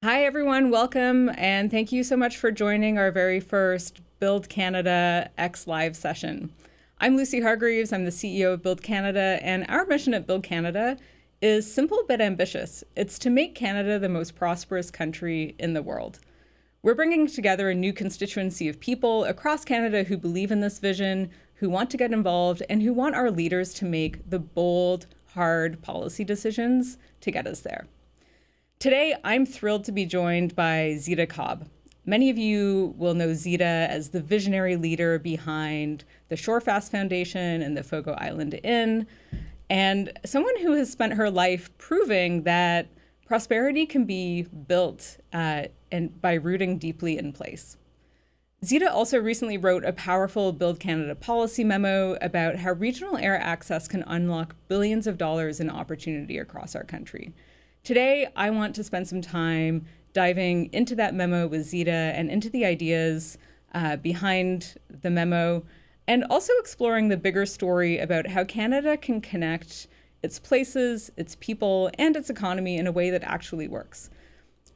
Hi, everyone. Welcome. And thank you so much for joining our very first Build Canada X Live session. I'm Lucy Hargreaves. I'm the CEO of Build Canada. And our mission at Build Canada is simple but ambitious. It's to make Canada the most prosperous country in the world. We're bringing together a new constituency of people across Canada who believe in this vision, who want to get involved, and who want our leaders to make the bold, hard policy decisions to get us there. Today, I'm thrilled to be joined by Zita Cobb. Many of you will know Zita as the visionary leader behind the Shorefast Foundation and the Fogo Island Inn, and someone who has spent her life proving that prosperity can be built and by rooting deeply in place. Zita also recently wrote a powerful Build Canada policy memo about how regional air access can unlock billions of dollars in opportunity across our country. Today, I want to spend some time diving into that memo with Zita and into the ideas behind the memo, and also exploring the bigger story about how Canada can connect its places, its people, and its economy in a way that actually works.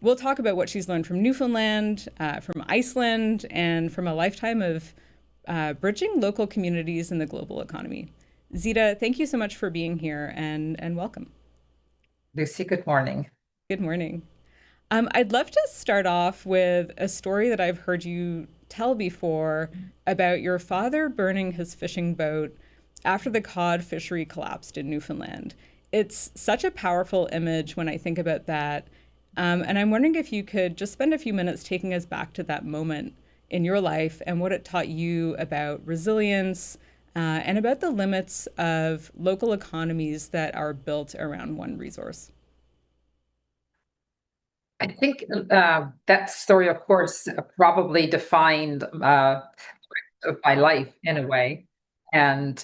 We'll talk about what she's learned from Newfoundland, from Iceland, and from a lifetime of bridging local communities in the global economy. Zita, thank you so much for being here and welcome. Lucy, good morning. Good morning. I'd love to start off with a story that I've heard you tell before about your father burning his fishing boat after the cod fishery collapsed in Newfoundland. It's such a powerful image when I think about that. And I'm wondering if you could just spend a few minutes taking us back to that moment in your life and what it taught you about resilience and about the limits of local economies that are built around one resource. I think that story, of course, probably defined my life in a way. And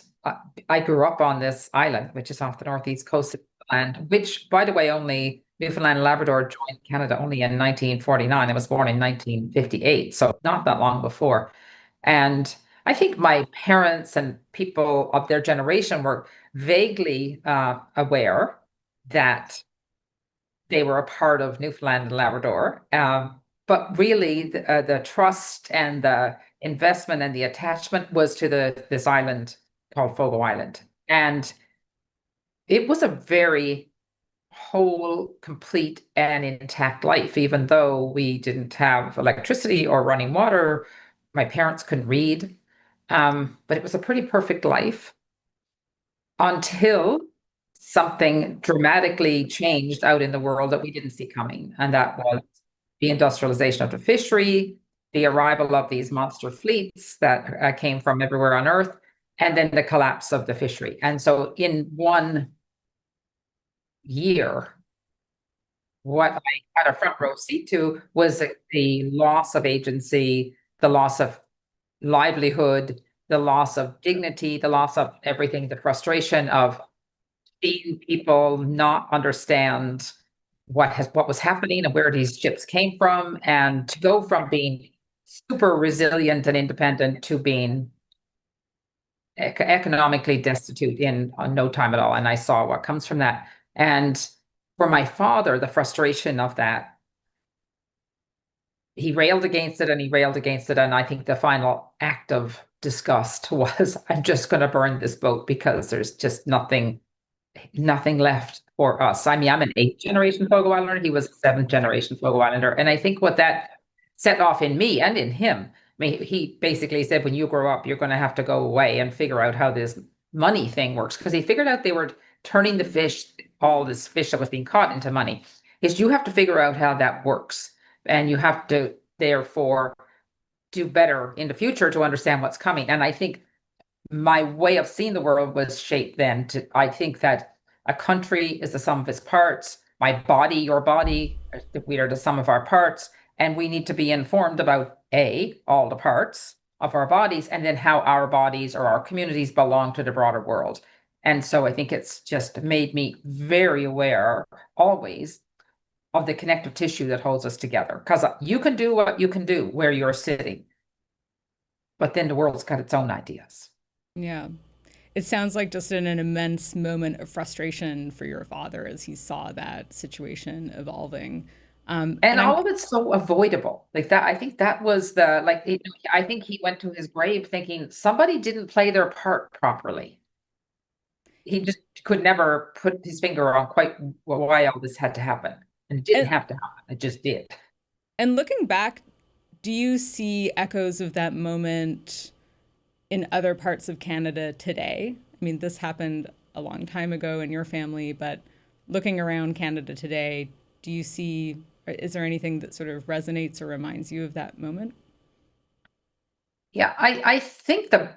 I grew up on this island, which is off the northeast coast of Newfoundland, which, by the way, only Newfoundland and Labrador joined Canada only in 1949. I was born in 1958, so not that long before. And I think my parents and people of their generation were vaguely aware that they were a part of Newfoundland and Labrador. But really, the trust and the investment and the attachment was to this island called Fogo Island. And it was a very whole, complete, and intact life, even though we didn't have electricity or running water. My parents couldn't read, but it was a pretty perfect life until something dramatically changed out in the world that we didn't see coming. And that was the industrialization of the fishery, the arrival of these monster fleets that came from everywhere on Earth, and then the collapse of the fishery. And so in one year, what I had a front row seat to was the loss of agency, the loss of livelihood, the loss of dignity, the loss of everything, the frustration of seeing people not understand what was happening and where these ships came from, and to go from being super resilient and independent to being economically destitute in no time at all. And I saw what comes from that. And for my father, the frustration of that, he railed against it and he railed against it. And I think the final act of disgust was, I'm just going to burn this boat because there's just nothing left for us. I mean, I'm an 8th-generation Fogo Islander. He was a 7th-generation Fogo Islander. And I think what that set off in me and in him, I mean, he basically said, when you grow up, you're going to have to go away and figure out how this money thing works. Because he figured out they were turning the fish, all this fish that was being caught, into money. Is you have to figure out how that works. And you have to, therefore, do better in the future to understand what's coming. And I think my way of seeing the world was shaped then to, I think that a country is the sum of its parts. My body, your body, we are the sum of our parts. And we need to be informed about all the parts of our bodies, and then how our bodies or our communities belong to the broader world. And so I think it's just made me very aware always of the connective tissue that holds us together. Because you can do what you can do where you're sitting, but then the world's got its own ideas. Yeah. It sounds like just an immense moment of frustration for your father as he saw that situation evolving. And And I'm all of it's so avoidable. Like that, I think that was the like I think he went to his grave thinking somebody didn't play their part properly. He just could never put his finger on quite why all this had to happen. And it didn't and, have to happen. It just did. and looking back, do you see echoes of that moment in other parts of Canada today? I mean, this happened a long time ago in your family, but looking around Canada today, do you see, is there anything that sort of resonates or reminds you of that moment? Yeah, I think the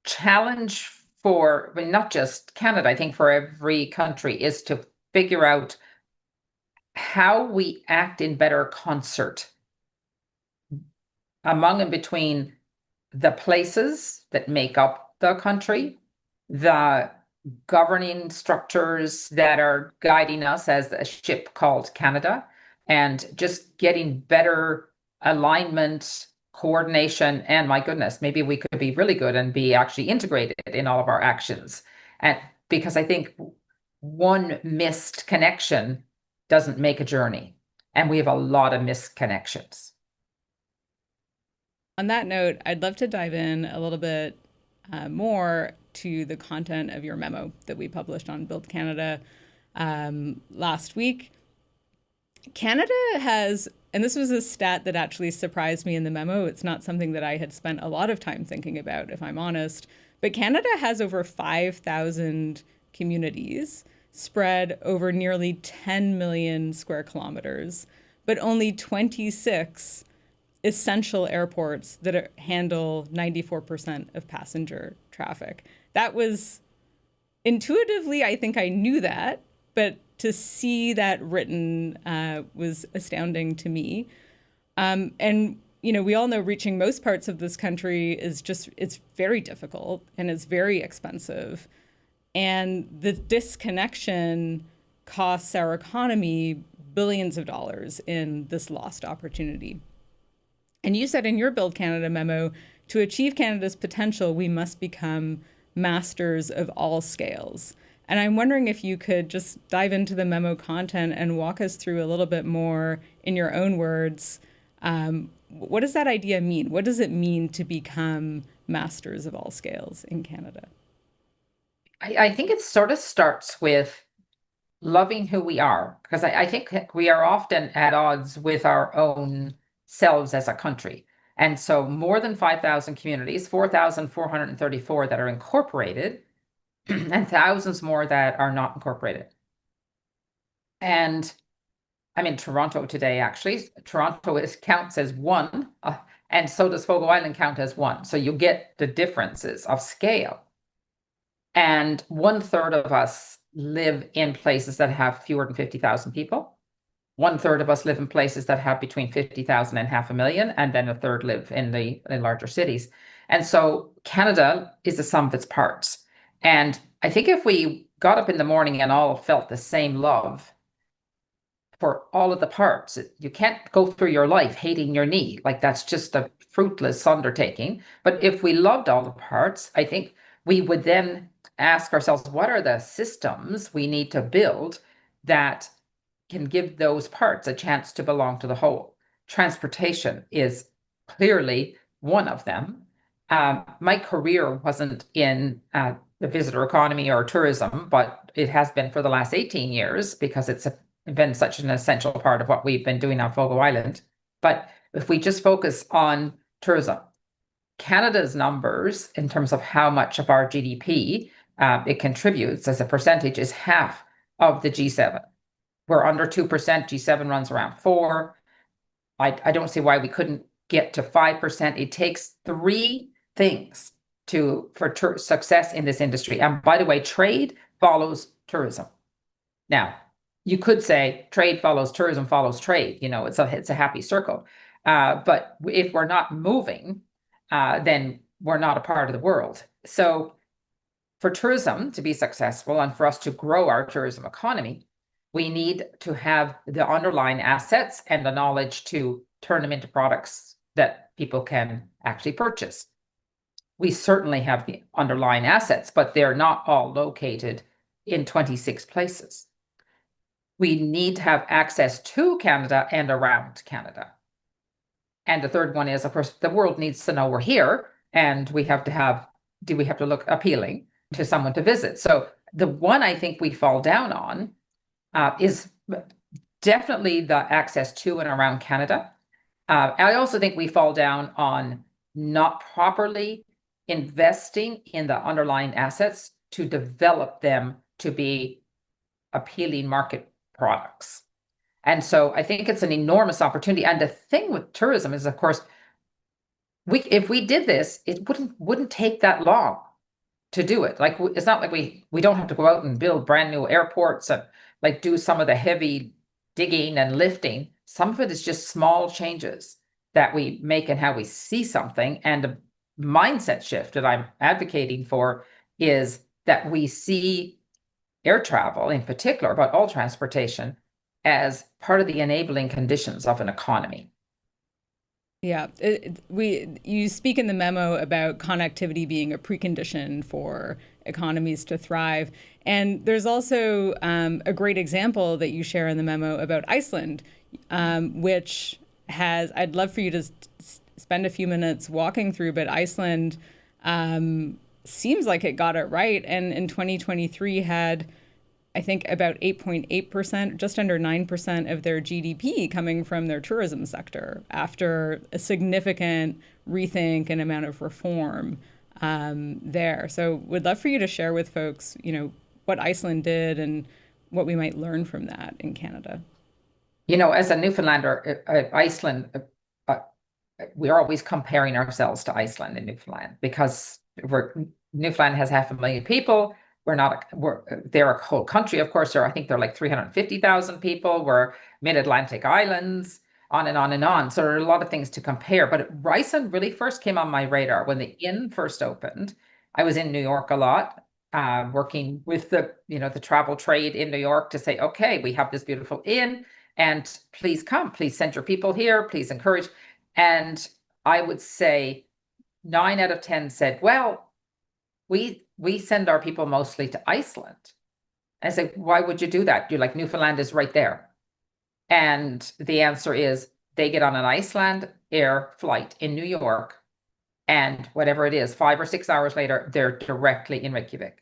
challenge for, I mean, not just Canada, I think for every country is to figure out how we act in better concert among and between the places that make up the country, the governing structures that are guiding us as a ship called Canada, and just getting better alignment, coordination, and my goodness, maybe we could be really good and be actually integrated in all of our actions. And because I think one missed connection doesn't make a journey, and we have a lot of missed connections. On that note, I'd love to dive in a little bit more to the content of your memo that we published on Build Canada last week. Canada has, and this was a stat that actually surprised me in the memo. It's not something that I had spent a lot of time thinking about, if I'm honest. But Canada has over 5,000 communities spread over nearly 10 million square kilometers, but only 26 essential airports that handle 94% of passenger traffic. That was intuitively, I think I knew that, but to see that written was astounding to me. And you know, we all know reaching most parts of this country is just, it's very difficult and it's very expensive. And the disconnection costs our economy billions of dollars in this lost opportunity. And you said in your Build Canada memo, to achieve Canada's potential, we must become masters of all scales. And I'm wondering if you could just dive into the memo content and walk us through a little bit more in your own words. What does that idea mean? What does it mean to become masters of all scales in Canada? I think it sort of starts with loving who we are, because I think we are often at odds with our own selves as a country. And so more than 5,000 communities, 4,434 that are incorporated, and thousands more that are not incorporated. And I'm in Toronto today, actually. Toronto counts as one, and so does Fogo Island count as one. So you get the differences of scale. And one third of us live in places that have fewer than 50,000 people. One third of us live in places that have between 50,000 and 500,000, and then a third live in the larger cities. And so Canada is the sum of its parts. And I think if we got up in the morning and all felt the same love for all of the parts, you can't go through your life hating your knee. Like that's just a fruitless undertaking. But if we loved all the parts, I think we would then ask ourselves, what are the systems we need to build that can give those parts a chance to belong to the whole? Transportation is clearly one of them. My career wasn't in the visitor economy or tourism, but it has been for the last 18 years because it's been such an essential part of what we've been doing on Fogo Island. But if we just focus on tourism, Canada's numbers in terms of how much of our GDP it contributes as a percentage is half of the G7. We're under 2%. G7 runs around 4. I don't see why we couldn't get to 5%. It takes three things for success in this industry. And by the way, trade follows tourism. Now, you could say trade follows tourism follows trade. You know, it's a happy circle. But if we're not moving, then we're not a part of the world. So for tourism to be successful and for us to grow our tourism economy, we need to have the underlying assets and the knowledge to turn them into products that people can actually purchase. We certainly have the underlying assets, but they're not all located in 26 places. we need to have access to Canada and around Canada. And the third one is, of course, the world needs to know we're here, and we have to look appealing to someone to visit. So the one I think we fall down on is definitely the access to and around Canada. I also think we fall down on not properly investing in the underlying assets to develop them to be appealing market products. And so I think it's an enormous opportunity. And the thing with tourism is, of course, if we did this, it wouldn't take that long to do it. Like, it's not like we don't have to go out and build brand new airports and like do some of the heavy digging and lifting. Some of it is just small changes that we make in how we see something. And the mindset shift that I'm advocating for is that we see air travel in particular, but all transportation, as part of the enabling conditions of an economy. Yeah, you speak in the memo about connectivity being a precondition for economies to thrive. And there's also a great example that you share in the memo about Iceland, which I'd love for you to spend a few minutes walking through, but Iceland seems like it got it right. And in 2023 had, I think, about 8.8%, just under 9% of their GDP coming from their tourism sector after a significant rethink and amount of reform there. So would love for you to share with folks, what Iceland did and what we might learn from that in Canada. As a Newfoundlander, Iceland, we're always comparing ourselves to Iceland and Newfoundland because Newfoundland has 500,000 people. They're a whole country, of course. I think they're like 350,000 people. We're mid-Atlantic islands, on and on and on. So there are a lot of things to compare. But Iceland really first came on my radar when the inn first opened. I was in New York a lot, working with the travel trade in New York to say, okay, we have this beautiful inn, and please come, please send your people here, please encourage. And I would say 9 out of 10 said, well, we send our people mostly to Iceland. I say, why would you do that? You're like, Newfoundland is right there. And the answer is they get on an Iceland Air flight in New York, and whatever it is, 5 or 6 hours later, they're directly in Reykjavik.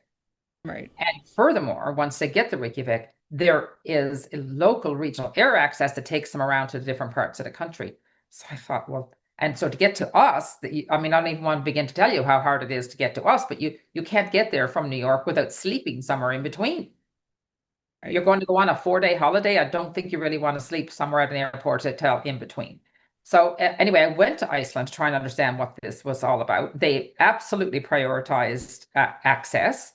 Right. And furthermore, once they get to Reykjavik, there is a local regional air access that takes them around to the different parts of the country. So I thought, well, and so to get to us, I don't even want to begin to tell you how hard it is to get to us, but you can't get there from New York without sleeping somewhere in between. Right. You're going to go on a 4-day holiday. I don't think you really want to sleep somewhere at an airport hotel in between. So anyway, I went to Iceland to try and understand what this was all about. They absolutely prioritized access.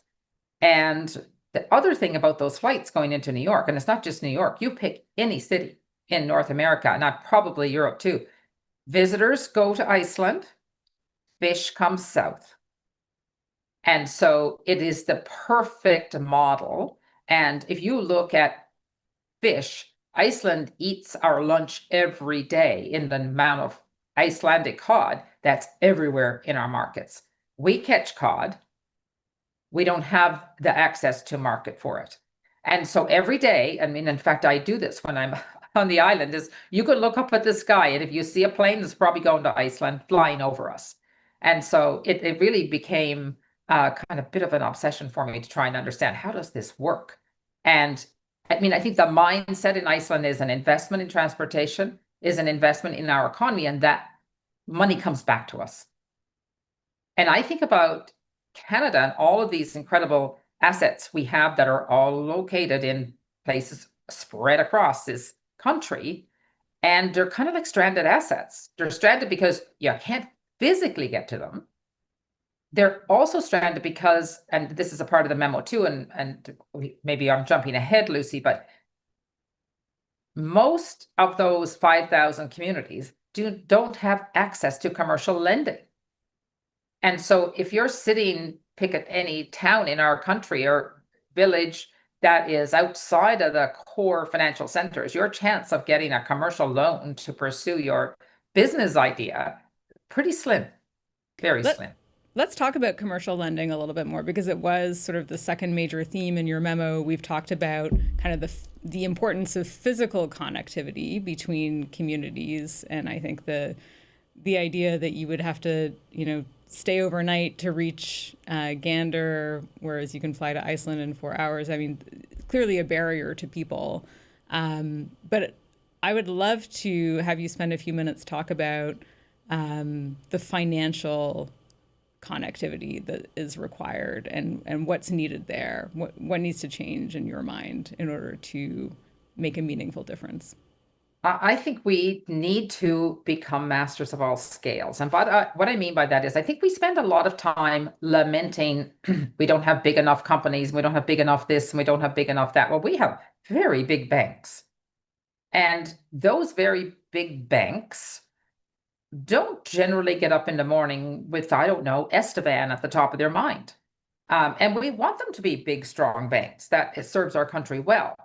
And the other thing about those flights going into New York, and it's not just New York, you pick any city in North America, and probably Europe too. Visitors go to Iceland, fish comes south. And so it is the perfect model. And if you look at fish, Iceland eats our lunch every day in the amount of Icelandic cod that's everywhere in our markets. We catch cod. We don't have the access to market for it. And so every day, in fact, I do this when I'm on the island, is you could look up at the sky, and if you see a plane that's probably going to Iceland flying over us. And so it really became kind of a bit of an obsession for me to try and understand, how does this work? And I think the mindset in Iceland is an investment in transportation, is an investment in our economy, and that money comes back to us. And I think about Canada and all of these incredible assets we have that are all located in places spread across this country, and they're kind of like stranded assets. They're stranded because you can't physically get to them. They're also stranded because, and this is a part of the memo too, and maybe I'm jumping ahead, Lucy, but most of those 5,000 communities don't have access to commercial lending. And so if you're pick at any town in our country or village that is outside of the core financial centers, your chance of getting a commercial loan to pursue your business idea, pretty slim, very slim. let's talk about commercial lending a little bit more because it was sort of the second major theme in your memo. We've talked about kind of the importance of physical connectivity between communities, and I think the idea that you would have to, stay overnight to reach Gander, whereas you can fly to Iceland in 4 hours. I mean, clearly a barrier to people. But I would love to have you spend a few minutes talk about the financial connectivity that is required and what's needed there. What needs to change in your mind in order to make a meaningful difference? I think we need to become masters of all scales. And what I mean by that is I think we spend a lot of time lamenting we don't have big enough companies, we don't have big enough this, and we don't have big enough that. Well, we have very big banks. And those very big banks don't generally get up in the morning with, I don't know, Estevan at the top of their mind. And we want them to be big, strong banks. That it serves our country well.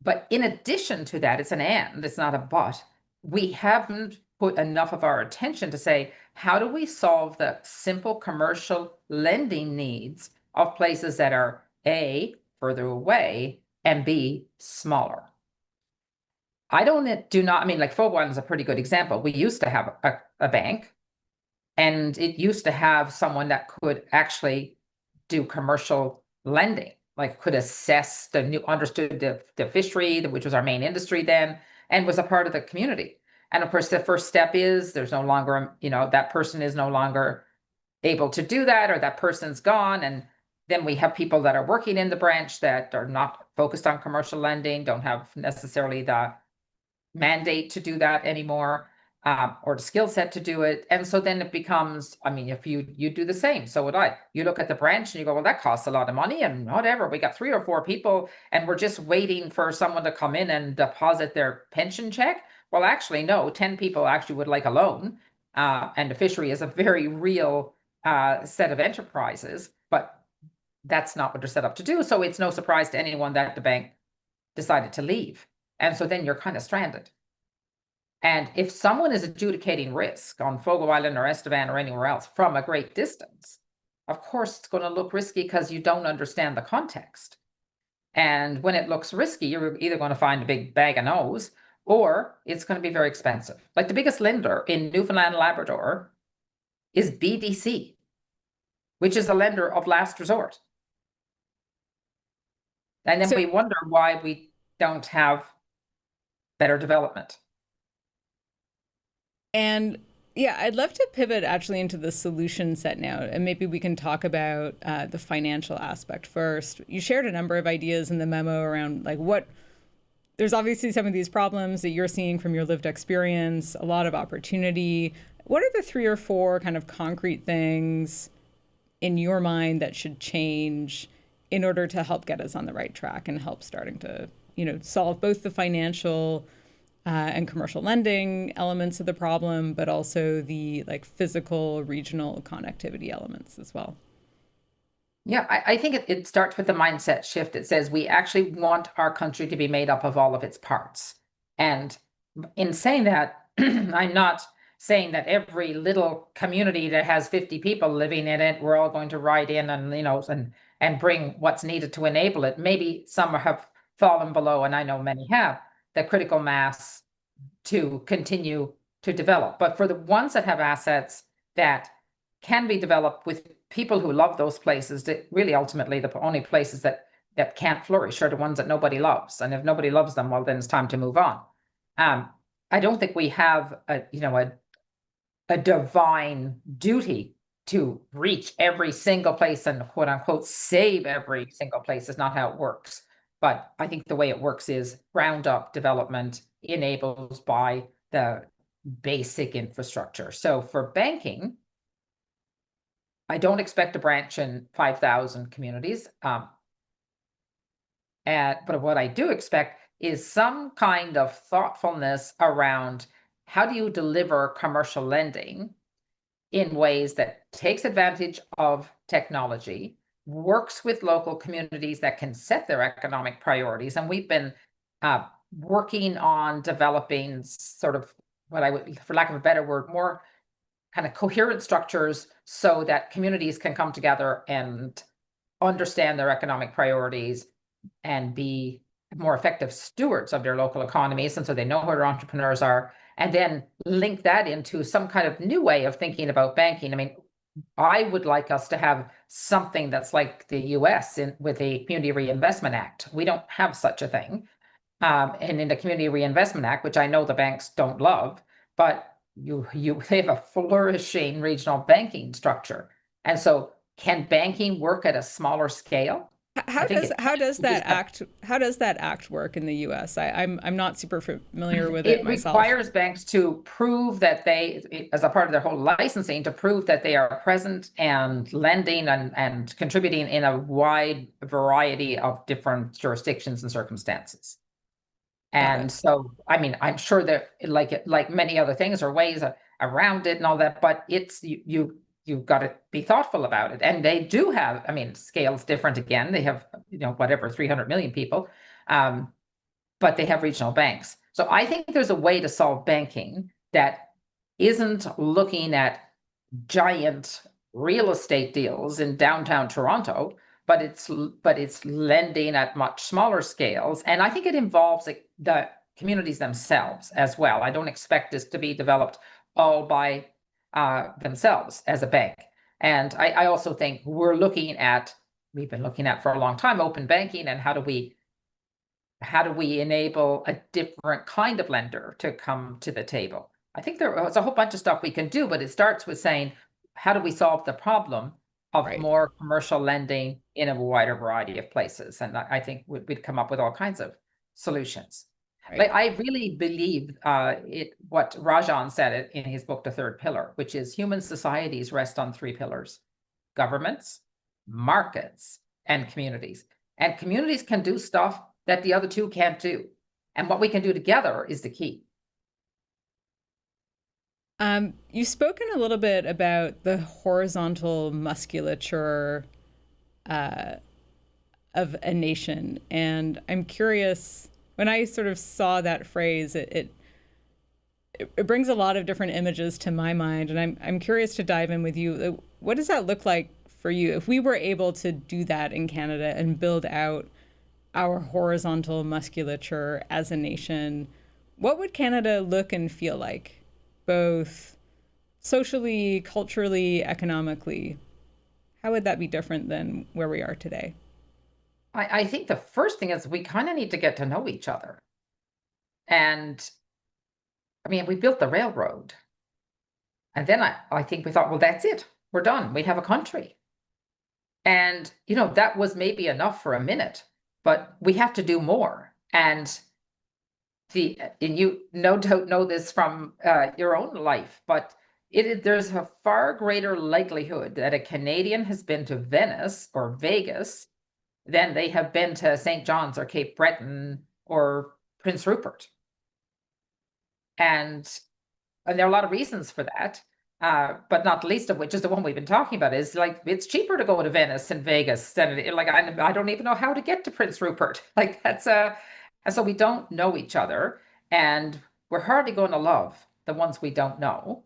But in addition to that, it's an and, it's not a but. We haven't put enough of our attention to say, how do we solve the simple commercial lending needs of places that are A, further away, and B, smaller? I mean, like Fogo Island is a pretty good example. We used to have a bank, and it used to have someone that could actually do commercial lending, like could assess understood the fishery, which was our main industry then, and was a part of the community. And of course, the first step is there's no longer, that person is no longer able to do that, or that person's gone. And then we have people that are working in the branch that are not focused on commercial lending, don't have necessarily the mandate to do that anymore, or the skill set to do it. And so then it becomes, I mean, if you do the same, so would I. You look at the branch and you go, well, that costs a lot of money, and whatever. We got 3 or 4 people, and we're just waiting for someone to come in and deposit their pension check. Well, actually, no, 10 people actually would like a loan. And the fishery is a very real set of enterprises, but that's not what they're set up to do. So it's no surprise to anyone that the bank decided to leave. And so then you're kind of stranded. And if someone is adjudicating risk on Fogo Island or Estevan or anywhere else from a great distance, of course it's going to look risky because you don't understand the context. And when it looks risky, you're either going to find a big bag of nose, or it's going to be very expensive. Like the biggest lender in Newfoundland and Labrador is BDC, which is a lender of last resort. And then we wonder why we don't have better development. And yeah, I'd love to pivot actually into the solution set now, and maybe we can talk about the financial aspect first. You shared a number of ideas in the memo around there's obviously some of these problems that you're seeing from your lived experience, a lot of opportunity. What are the 3 or 4 kind of concrete things in your mind that should change in order to help get us on the right track and help starting to, solve both the financial and commercial lending elements of the problem, but also the physical regional connectivity elements as well? Yeah, I think it starts with the mindset shift. It says we actually want our country to be made up of all of its parts. And in saying that, I'm not saying that every little community that has 50 people living in it, we're all going to ride in and bring what's needed to enable it. Maybe some have fallen below, and I know many have, the critical mass to continue to develop. But for the ones that have assets that can be developed with people who love those places, that really ultimately the only places that can't flourish are the ones that nobody loves. And if nobody loves them, well, then it's time to move on. I don't think we have a divine duty to reach every single place and quote unquote save every single place. Is not how it works. But I think the way it works is ground up development enabled by the basic infrastructure. So for banking, I don't expect a branch in 5,000 communities. But what I do expect is some kind of thoughtfulness around how do you deliver commercial lending in ways that takes advantage of technology, works with local communities that can set their economic priorities. And we've been working on developing sort of what I would, for lack of a better word, more kind of coherent structures so that communities can come together and understand their economic priorities and be more effective stewards of their local economies. And so they know who their entrepreneurs are, and then link that into some kind of new way of thinking about banking. I mean, I would like us to have something that's like the US with the Community Reinvestment Act. We don't have such a thing. And in the Community Reinvestment Act, which I know the banks don't love, but they have a flourishing regional banking structure. And so can banking work at a smaller scale? I think it How does can. that act work in the U.S.? I'm not super familiar with it It myself. requires banks to prove that as a part of their whole licensing, to prove that they are present and lending and contributing in a wide variety of different jurisdictions and circumstances. Got And it. so, I mean, I'm sure that like many other things or ways around it and all that, but it's you've got to be thoughtful about it. And they do have, I mean, scale's different again. They have, whatever, 300 million people, but they have regional banks. So I think there's a way to solve banking that isn't looking at giant real estate deals in downtown Toronto, but it's lending at much smaller scales. And I think it involves the communities themselves as well. I don't expect this to be developed all by themselves as a bank. And I also think we've been looking at for a long time, open banking, and how do we enable a different kind of lender to come to the table? I think there's a whole bunch of stuff we can do, but it starts with saying, how do we solve the problem of Right. more commercial lending in a wider variety of places? And I think we'd come up with all kinds of solutions. Right. Like, I really believe what Rajan said it in his book, The Third Pillar, which is human societies rest on three pillars: governments, markets, and communities. And communities can do stuff that the other two can't do. And what we can do together is the key. You've spoken a little bit about the horizontal musculature of a nation, and I'm curious. When I sort of saw that phrase, it brings a lot of different images to my mind, and I'm curious to dive in with you. What does that look like for you if we were able to do that in Canada and build out our horizontal musculature as a nation? What would Canada look and feel like, both socially, culturally, economically? How would that be different than where we are today? I think the first thing is we kind of need to get to know each other. And I mean, we built the railroad. And then I think we thought, well, that's it. We're done. We have a country. And, that was maybe enough for a minute, but we have to do more. And you no doubt know this from your own life, but there's a far greater likelihood that a Canadian has been to Venice or Vegas than they have been to St. John's or Cape Breton or Prince Rupert. And there are a lot of reasons for that, but not the least of which is the one we've been talking about, is like, it's cheaper to go to Venice and Vegas than I don't even know how to get to Prince Rupert. Like, and so we don't know each other, and we're hardly going to love the ones we don't know.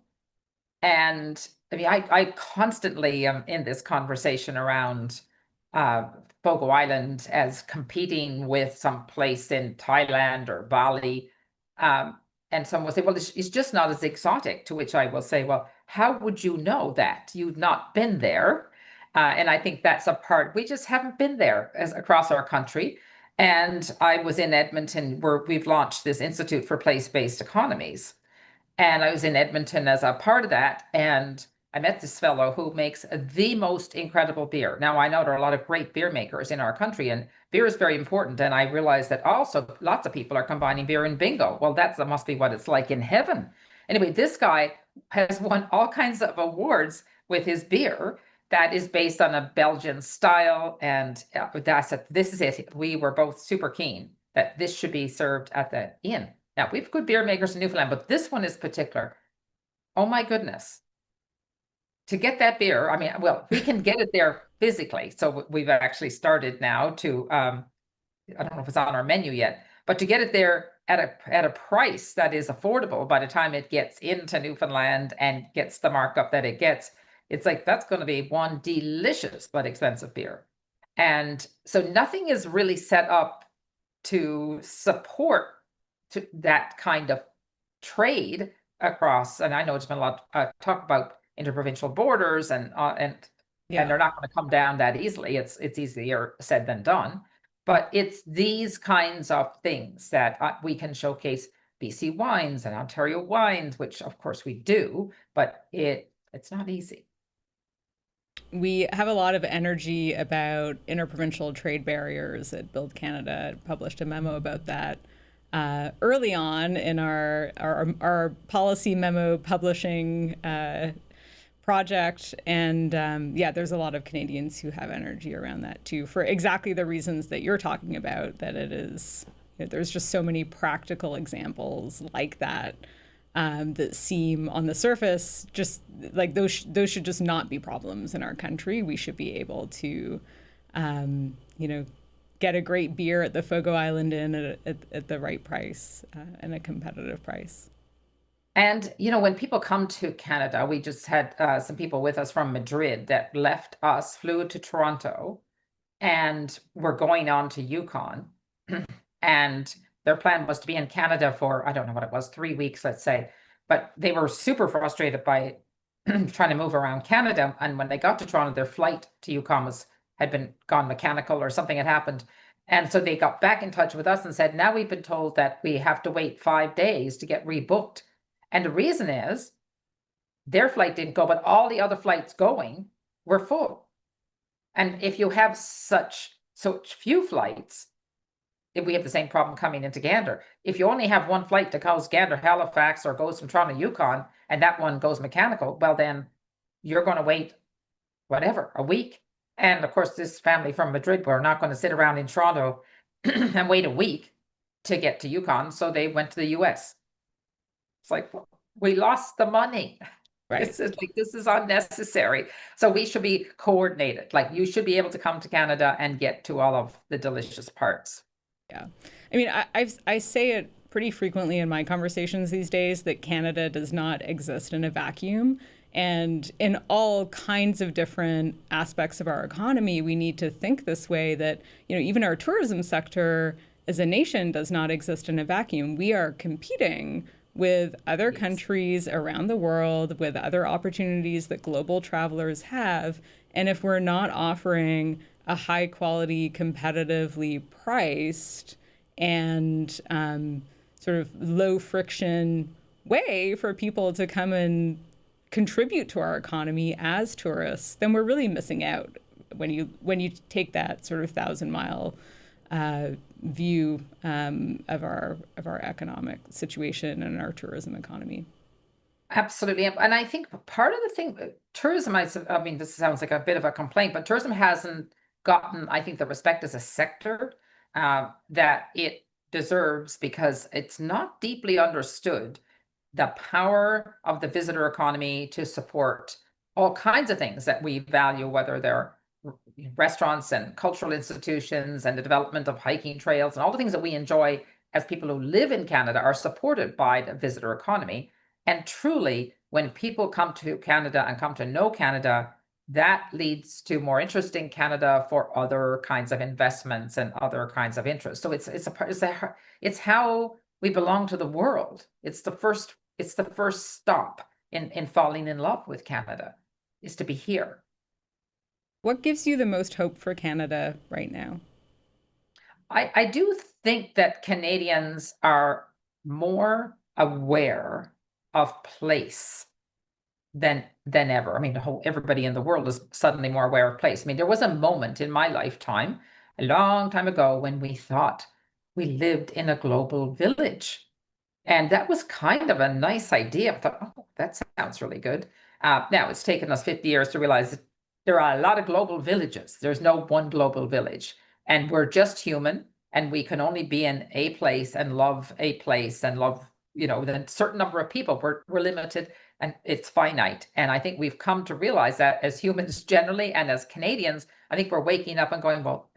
And I mean, I constantly am in this conversation around Fogo Island as competing with some place in Thailand or Bali. And someone will say, well, it's just not as exotic, to which I will say, well, how would you know that? You've not been there. And I think that's a part, we just haven't been there across our country. And I was in Edmonton, where we've launched this Institute for Place-Based Economies. And I was in Edmonton as a part of that. And I met this fellow who makes the most incredible beer. Now, I know there are a lot of great beer makers in our country, and beer is very important. And I realized that also lots of people are combining beer and bingo. Well, that must be what it's like in heaven. Anyway, this guy has won all kinds of awards with his beer that is based on a Belgian style. And this is it. We were both super keen that this should be served at the inn. Now, we have good beer makers in Newfoundland, but this one is particular. Oh my goodness. To get that beer, I mean, well, we can get it there physically. So we've actually started now to, I don't know if it's on our menu yet, But to get it there at a price that is affordable by the time it gets into Newfoundland and gets the markup that it gets, it's like that's going to be one delicious but expensive beer. And so nothing is really set up to support that kind of trade across. And I know there's been a lot talk about interprovincial borders, and they're not going to come down that easily. It's easier said than done. But it's these kinds of things that we can showcase BC wines and Ontario wines, which of course we do, but it's not easy. We have a lot of energy about interprovincial trade barriers at Build Canada. Published a memo about that early on in our policy memo publishing project. And there's a lot of Canadians who have energy around that too, for exactly the reasons that you're talking about, that it is, there's just so many practical examples like that that seem on the surface just like those should just not be problems in our country. We should be able to, get a great beer at the Fogo Island Inn at the right price and a competitive price. And, when people come to Canada, we just had some people with us from Madrid that left us, flew to Toronto, and were going on to Yukon. And their plan was to be in Canada for, I don't know what it was, 3 weeks, let's say. But they were super frustrated by trying to move around Canada. And when they got to Toronto, their flight to Yukon had been gone mechanical, or something had happened. And so they got back in touch with us and said, now we've been told that we have to wait 5 days to get rebooked. And the reason is their flight didn't go, but all the other flights going were full. And if you have such few flights, we have the same problem coming into Gander. If you only have one flight that goes Gander, Halifax, or goes from Toronto, Yukon, and that one goes mechanical, well, then you're going to wait, whatever, a week. And of course, this family from Madrid were not going to sit around in Toronto and wait a week to get to Yukon. So they went to the US. It's like, we lost the money. Right. This is unnecessary. So we should be coordinated. Like, you should be able to come to Canada and get to all of the delicious parts. Yeah. I mean, I say it pretty frequently in my conversations these days that Canada does not exist in a vacuum. And in all kinds of different aspects of our economy, we need to think this way, that, even our tourism sector as a nation does not exist in a vacuum. We are competing with other countries around the world, with other opportunities that global travelers have. And if we're not offering a high quality, competitively priced, and sort of low friction way for people to come and contribute to our economy as tourists, then we're really missing out when you take that sort of 1,000-mile view of our economic situation and our tourism economy. Absolutely. And I think part of the thing, tourism, I mean, this sounds like a bit of a complaint, but tourism hasn't gotten, I think, the respect as a sector that it deserves, because it's not deeply understood the power of the visitor economy to support all kinds of things that we value, whether they're restaurants and cultural institutions and the development of hiking trails, and all the things that we enjoy as people who live in Canada are supported by the visitor economy. And truly, when people come to Canada and come to know Canada, that leads to more interest in Canada for other kinds of investments and other kinds of interests. So it's how we belong to the world. It's the first stop in falling in love with Canada, is to be here. What gives you the most hope for Canada right now? I do think that Canadians are more aware of place than ever. I mean, everybody in the world is suddenly more aware of place. I mean, there was a moment in my lifetime, a long time ago, when we thought we lived in a global village. And that was kind of a nice idea. I thought, oh, that sounds really good. Now, it's taken us 50 years to realize that there are a lot of global villages. There's no one global village. And we're just human, and we can only be in a place and love a place and love, the certain number of people. We're limited, and it's finite. And I think we've come to realize that as humans generally, and as Canadians, I think we're waking up and going, well,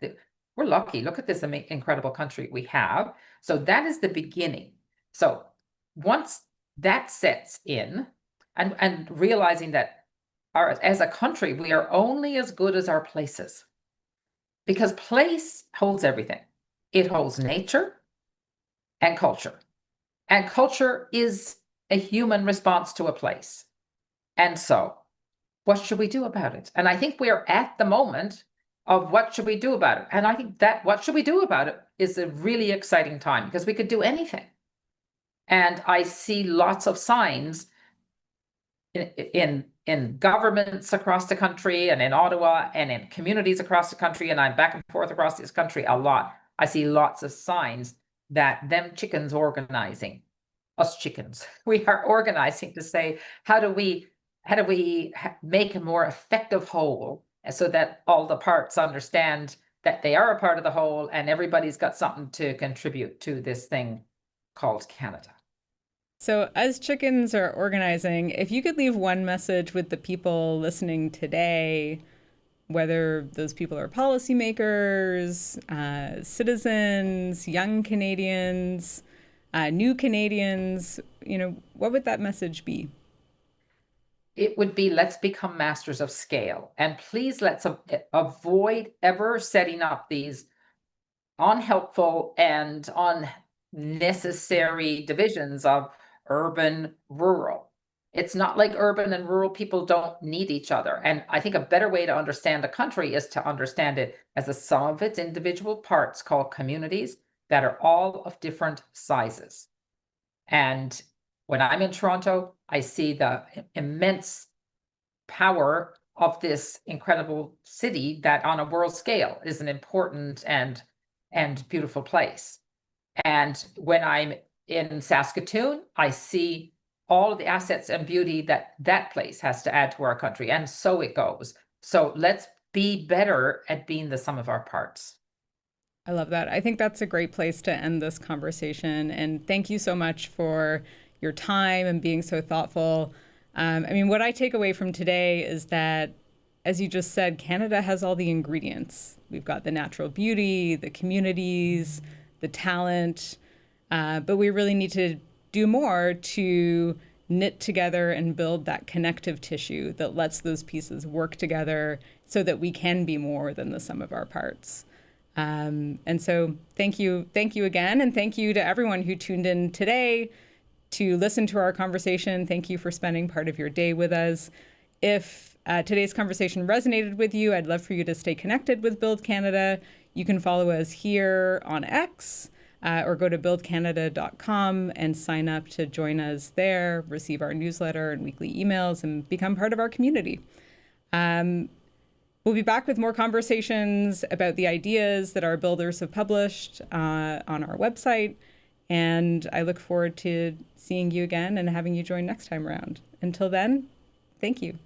we're lucky. Look at this incredible country we have. So that is the beginning. So once that sets in, and realizing that as a country, we are only as good as our places, because place holds everything. It holds nature and culture. And culture is a human response to a place. And so, what should we do about it? And I think we are at the moment of what should we do about it? And I think that what should we do about it is a really exciting time, because we could do anything. And I see lots of signs in governments across the country, and in Ottawa, and in communities across the country, and I'm back and forth across this country a lot. I see lots of signs that them chickens organizing, us chickens, we are organizing to say, how do we make a more effective whole, so that all the parts understand that they are a part of the whole, and everybody's got something to contribute to this thing called Canada. So, as chickens are organizing, if you could leave one message with the people listening today, whether those people are policymakers, citizens, young Canadians, new Canadians, what would that message be? It would be, let's become masters of scale, and please let's avoid ever setting up these unhelpful and unnecessary divisions of urban, rural. It's not like urban and rural people don't need each other. And I think a better way to understand a country is to understand it as a sum of its individual parts, called communities, that are all of different sizes. And when I'm in Toronto, I see the immense power of this incredible city that on a world scale is an important and beautiful place. And when I'm in Saskatoon, I see all of the assets and beauty that that place has to add to our country. And so it goes. So let's be better at being the sum of our parts. I love that. I think that's a great place to end this conversation. And thank you so much for your time and being so thoughtful. What I take away from today is that, as you just said, Canada has all the ingredients. We've got the natural beauty, the communities, the talent, but we really need to do more to knit together and build that connective tissue that lets those pieces work together so that we can be more than the sum of our parts. And so thank you again. And thank you to everyone who tuned in today to listen to our conversation. Thank you for spending part of your day with us. If today's conversation resonated with you, I'd love for you to stay connected with Build Canada. You can follow us here on X, or go to buildcanada.com and sign up to join us there, receive our newsletter and weekly emails, and become part of our community. We'll be back with more conversations about the ideas that our builders have published on our website. And I look forward to seeing you again and having you join next time around. Until then, thank you.